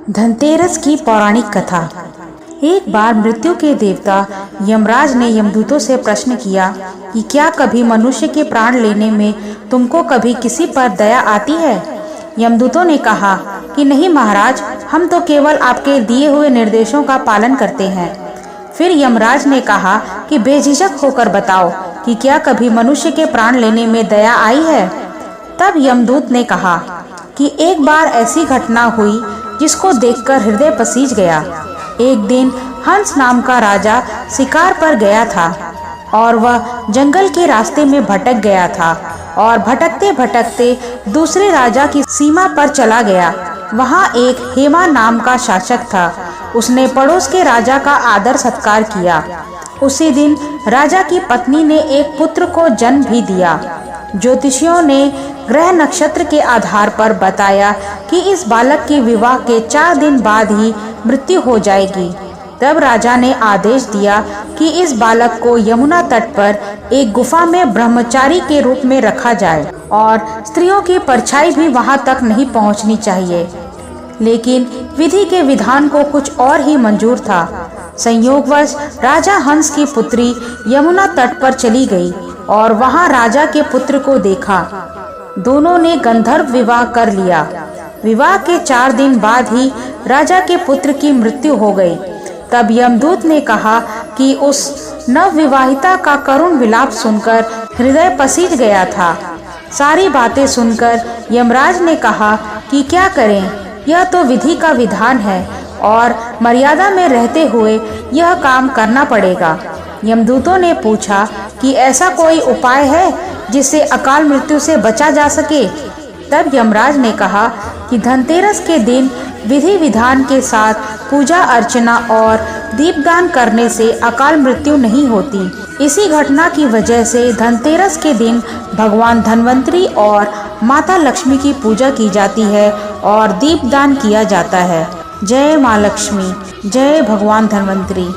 धनतेरस की पौराणिक कथा। एक बार मृत्यु के देवता यमराज ने यमदूतों से प्रश्न किया कि क्या कभी मनुष्य के प्राण लेने में तुमको कभी किसी पर दया आती है। यमदूतों ने कहा कि नहीं महाराज, हम तो केवल आपके दिए हुए निर्देशों का पालन करते हैं। फिर यमराज ने कहा कि बेझिझक होकर बताओ कि क्या कभी मनुष्य के प्राण लेने में दया आई है। तब यमदूत ने कहा कि एक बार ऐसी घटना हुई जिसको देखकर हृदय पसीज गया। एक दिन हंस नाम का राजा शिकार पर गया था और वह जंगल के रास्ते में भटक गया था और भटकते भटकते दूसरे राजा की सीमा पर चला गया। वहाँ एक हेमा नाम का शासक था। उसने पड़ोस के राजा का आदर सत्कार किया। उसी दिन राजा की पत्नी ने एक पुत्र को जन्म भी दिया। ज्योतिषियों ने ग्रह नक्षत्र के आधार पर बताया कि इस बालक के विवाह के 4 दिन बाद ही मृत्यु हो जाएगी। तब राजा ने आदेश दिया कि इस बालक को यमुना तट पर एक गुफा में ब्रह्मचारी के रूप में रखा जाए और स्त्रियों की परछाई भी वहां तक नहीं पहुंचनी चाहिए। लेकिन विधि के विधान को कुछ और ही मंजूर था। संयोगवश राजा हंस की पुत्री यमुना तट पर चली गई और वहां राजा के पुत्र को देखा। दोनों ने गंधर्व विवाह कर लिया। विवाह के 4 दिन बाद ही राजा के पुत्र की मृत्यु हो गई। तब यमदूत ने कहा कि उस नवविवाहिता का करुण विलाप सुनकर हृदय पसीज गया था। सारी बातें सुनकर यमराज ने कहा कि क्या करें, यह तो विधि का विधान है और मर्यादा में रहते हुए यह काम करना पड़ेगा। यमदूतों ने पूछा कि ऐसा कोई उपाय है जिससे अकाल मृत्यु से बचा जा सके। तब यमराज ने कहा कि धनतेरस के दिन विधि विधान के साथ पूजा अर्चना और दीपदान करने से अकाल मृत्यु नहीं होती। इसी घटना की वजह से धनतेरस के दिन भगवान धन्वंतरी और माता लक्ष्मी की पूजा की जाती है और दीपदान किया जाता है। जय माँ लक्ष्मी, जय भगवान धन्वंतरी।